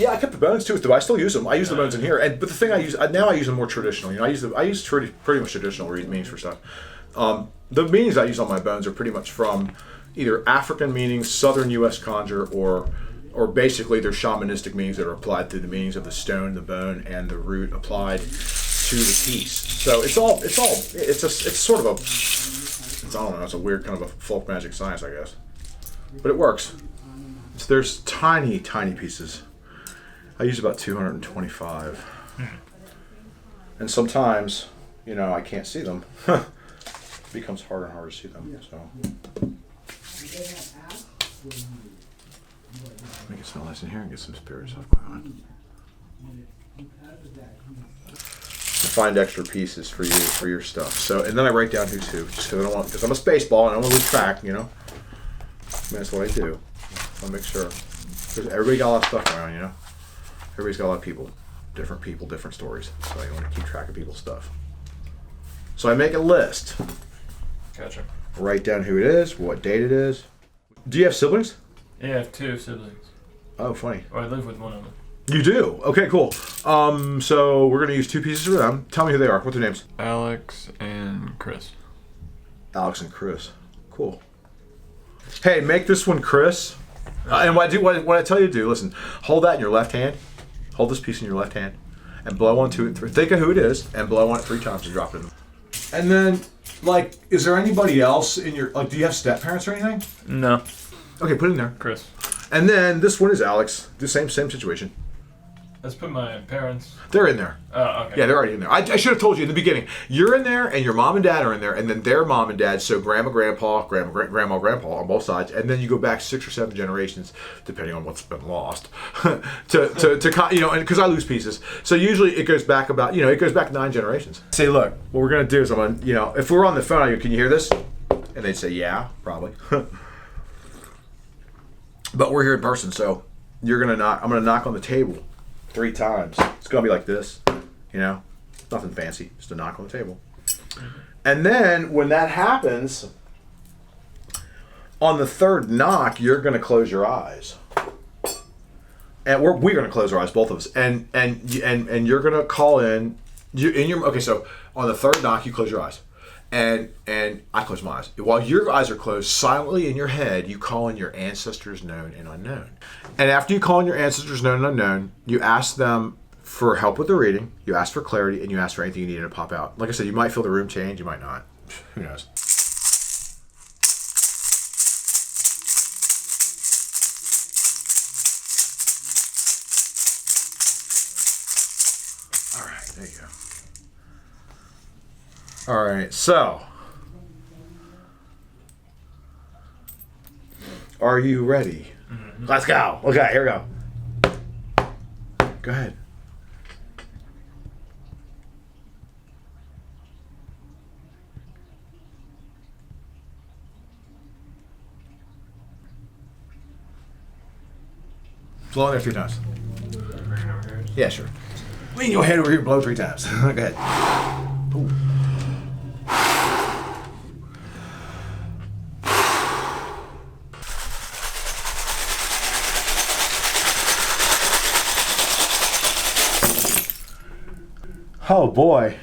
I kept the bones too. I still use them. I use the bones in here, but the thing I use them more traditional. I use pretty much traditional meanings for stuff. The meanings I use on my bones are pretty much from either African meanings, Southern U.S. conjure, or basically they're shamanistic meanings that are applied to the meanings of the stone, the bone, and the root applied to the piece. So it's a weird kind of a folk magic science, I guess, but it works. So there's tiny pieces. I use about 225. And sometimes, I can't see them. It becomes harder and harder to see them. So make it smell nice in here and get some spirit stuff going on. Find extra pieces for you for your stuff. So, and then I write down who's who, just because I'm a space ball and I don't want to lose track. That's what I do. I'll make sure. Because everybody got a lot of stuff around, Everybody's got a lot of people, different stories. So you want to keep track of people's stuff. So I make a list. Gotcha. Write down who it is, what date it is. Do you have siblings? Yeah, I have 2 siblings. Oh, funny. Or I live with one of them. You do? Okay, cool. So we're going to use 2 pieces for them. Tell me who they are. What's their names? Alex and Chris. Alex and Chris. Cool. Hey, make this one Chris. And what I tell you to do, listen, hold that in your left hand. Hold this piece in your left hand. And blow on 2 and 3. Think of who it is and blow on it 3 times and drop it in. And then, is there anybody else in your, do you have step parents or anything? No. Okay, put it in there. Chris. And then this one is Alex. The same situation. Let's put my parents. They're in there. Oh, okay. Yeah, they're already in there. I should have told you in the beginning. You're in there, and your mom and dad are in there, and then their mom and dad, so grandma, grandpa on both sides, and then you go back 6 or 7 generations, depending on what's been lost, to and because I lose pieces. So usually it goes back about, it goes back 9 generations. Say, look, what we're going to do is I'm going to, if we're on the phone, I go, can you hear this? And they'd say, yeah, probably. But we're here in person, so I'm going to knock on the table 3 times. It's going to be like this, nothing fancy, just a knock on the table. And then when that happens, on the 3rd knock, you're going to close your eyes. And we're going to close our eyes, both of us. And you're going to call in, okay, so on the 3rd knock, you close your eyes. And I close my eyes. While your eyes are closed, silently in your head, you call in your ancestors known and unknown. And after you call in your ancestors known and unknown, you ask them for help with the reading, you ask for clarity, and you ask for anything you need to pop out. Like I said, you might feel the room change, you might not. Who knows? All right, there you go. All right, so are you ready? Mm-hmm. Let's go. Okay, here we go. Go ahead. Blow in there 3 times. Yeah, sure. Lean your head over here and blow 3 times. Go ahead. Ooh. Oh boy.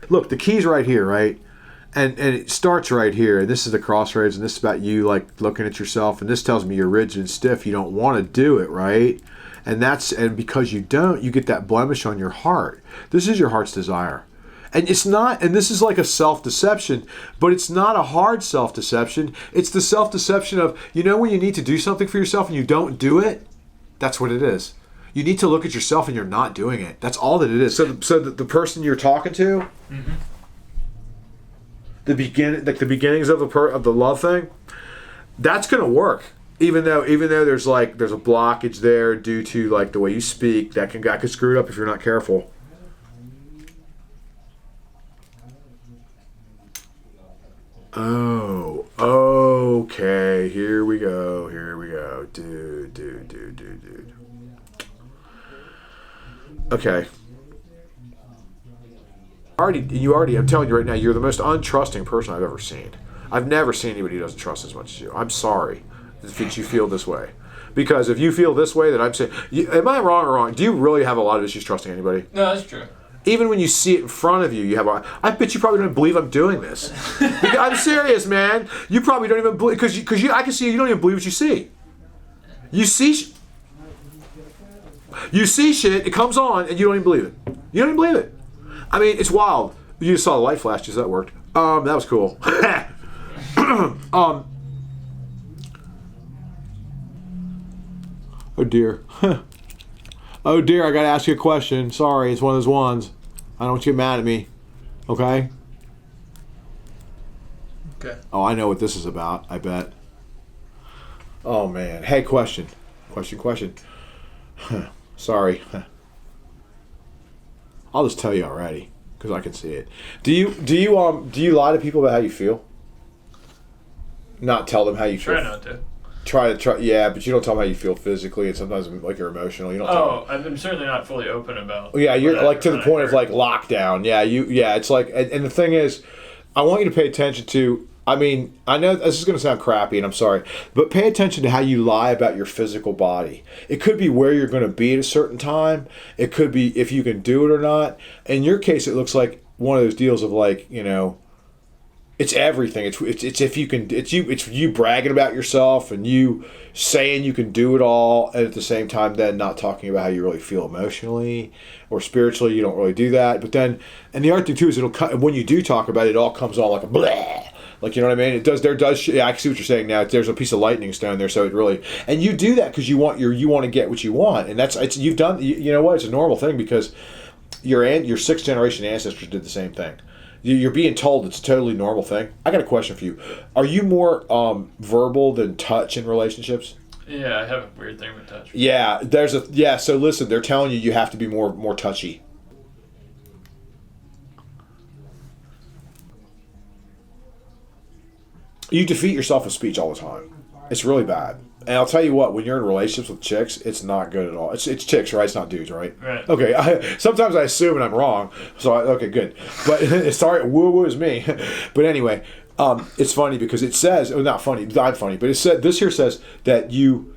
Look, the key's right here, right? And it starts right here. And this is the crossroads, and this is about you looking at yourself, and this tells me you're rigid and stiff. You don't want to do it, right? And because you don't, you get that blemish on your heart. This is your heart's desire. And it's not, and this is like a self-deception, but it's not a hard self-deception. It's the self-deception of, when you need to do something for yourself and you don't do it? That's what it is. You need to look at yourself and you're not doing it. That's all that it is. So the person you're talking to, mm-hmm. the beginnings of the love thing, that's gonna work. Even though there's a blockage there due to the way you speak, that can screw it up if you're not careful. Okay. I'm telling you right now, you're the most untrusting person I've ever seen. I've never seen anybody who doesn't trust as much as you. I'm sorry that you feel this way. Because if you feel this way, then I'm saying, am I wrong or wrong? Do you really have a lot of issues trusting anybody? No, that's true. Even when you see it in front of you, you have I bet you probably don't believe I'm doing this. I'm serious, man. You probably don't even believe, because I can see you don't even believe what you see. You see shit, it comes on, and you don't even believe it. You don't even believe it. I mean, it's wild. You just saw the light flash, just that worked. That was cool. Oh dear. Oh dear, I gotta ask you a question. Sorry, it's one of those ones. I don't want you to get mad at me. Okay? Okay. Oh, I know what this is about, I bet. Oh man. Hey, question. Question. Sorry. I'll just tell you already, because I can see it. Do you lie to people about how you feel? Not tell them how you feel. Try not to. Yeah, but you don't tell them how you feel physically, and sometimes like you're emotional. You don't. Tell them. I'm certainly not fully open about. Yeah, you're like to the point of like lockdown. Yeah, it's like, and the thing is, I want you to pay attention to. I mean, I know this is going to sound crappy, and I'm sorry, but pay attention to how you lie about your physical body. It could be where you're going to be at a certain time. It could be if you can do it or not. In your case, it looks like one of those deals of like, it's everything. It's if you can. It's you bragging about yourself and you saying you can do it all, and at the same time, then not talking about how you really feel emotionally or spiritually. You don't really do that. But then, and the other thing too is when you do talk about it, it all comes on like a blah. Like, you know what I mean? It does. Yeah, I see what you're saying now. There's a piece of lightning stone there, so it really. And you do that because you want to get what you want, and you've done. You know what? It's a normal thing because your sixth generation ancestors did the same thing. You're being told it's a totally normal thing. I got a question for you. Are you more verbal than touch in relationships? Yeah, I have a weird thing with touch. Yeah, so listen, they're telling you have to be more touchy. You defeat yourself with speech all the time. It's really bad. And I'll tell you what, when you're in relationships with chicks, it's not good at all. It's chicks, right? It's not dudes, right? Right. Okay. Sometimes I assume and I'm wrong. Okay, good. But sorry, woo is me. But anyway, it's funny because it says, not funny, I'm funny, but this here says that you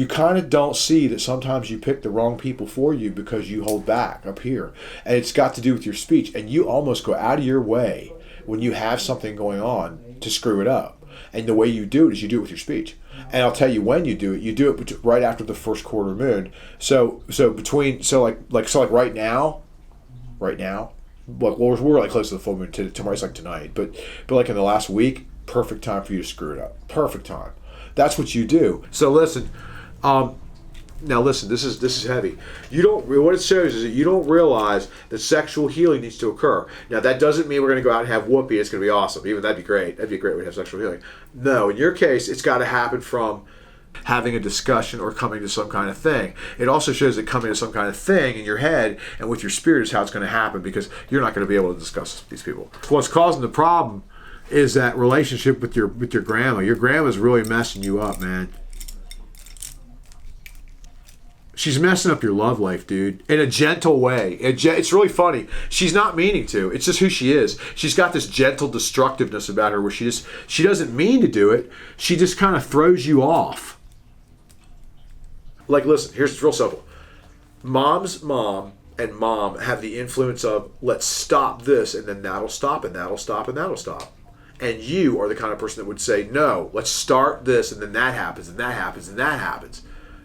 kind of don't see that sometimes you pick the wrong people for you because you hold back up here. And it's got to do with your speech. And you almost go out of your way when you have something going on to screw it up. And the way you do it is you do it with your speech. And I'll tell you when you do it right after the first quarter moon. So right now, look, we're like close to the full moon tomorrow. It's like tonight, but like in the last week, perfect time for you to screw it up. Perfect time. That's what you do. So listen, now listen, this is heavy. What it shows is that you don't realize that sexual healing needs to occur. Now that doesn't mean we're going to go out and have whoopee. It's going to be awesome. Even that'd be great. That'd be a great way to have sexual healing. No, in your case, it's got to happen from having a discussion or coming to some kind of thing. It also shows that coming to some kind of thing in your head and with your spirit is how it's going to happen, because you're not going to be able to discuss these people. What's causing the problem is that relationship with your grandma. Your grandma's really messing you up, man. She's messing up your love life, dude, in a gentle way. It's really funny. She's not meaning to. It's just who she is. She's got this gentle destructiveness about her where she doesn't mean to do it. She just kind of throws you off. Like, listen, here's real simple. Mom's mom and mom have the influence of, let's stop this, and then that'll stop, and that'll stop, and that'll stop. And you are the kind of person that would say, no, let's start this, and then that happens, and that happens, and that happens.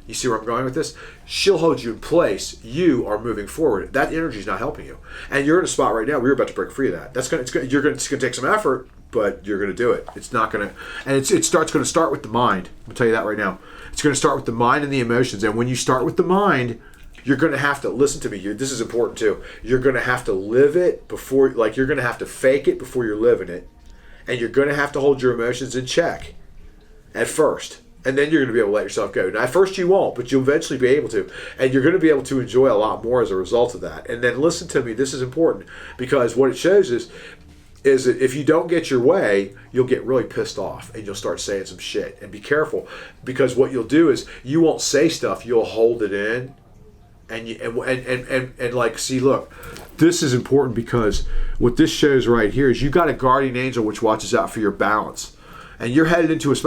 You see where I'm going with this? She'll hold you in place. You are moving forward. That energy is not helping you, and you're in a spot right now where you're about to break free of that. It's going to take some effort, but you're going to do it. It's not going to, and it's going to start with the mind. I'm going to tell you that right now. It's going to start with the mind and the emotions. And when you start with the mind, you're going to have to listen to me. This is important too. You're going to have to live it before, like you're going to have to fake it before you're living it, and you're going to have to hold your emotions in check at first. And then you're going to be able to let yourself go. Now, at first you won't, but you'll eventually be able to. And you're going to be able to enjoy a lot more as a result of that. And then listen to me, this is important, because what it shows is that if you don't get your way, you'll get really pissed off and you'll start saying some shit. And be careful, because what you'll do is you won't say stuff, you'll hold it in. And like, see, look, this is important because what this shows right here is you got a guardian angel which watches out for your balance, and you're headed into this,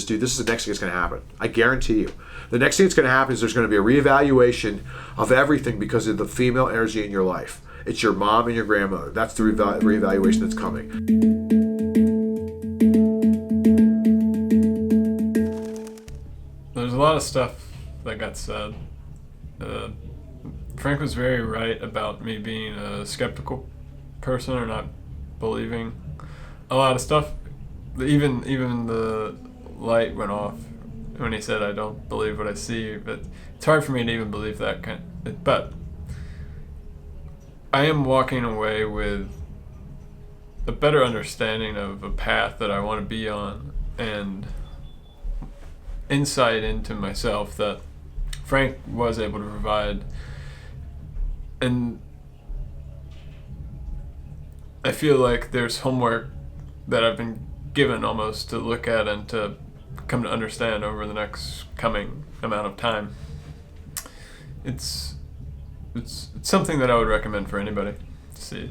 dude. This is the next thing that's going to happen. I guarantee you. The next thing that's going to happen is there's going to be a reevaluation of everything because of the female energy in your life. It's your mom and your grandmother. That's the reevaluation that's coming. There's a lot of stuff that got said. Frank was very right about me being a skeptical person or not believing a lot of stuff. Even the light went off when he said I don't believe what I see, but it's hard for me to even believe that but I am walking away with a better understanding of a path that I want to be on and insight into myself that Frank was able to provide. And I feel like there's homework that I've been given almost to look at and to come to understand over the next coming amount of time. It's something that I would recommend for anybody to see.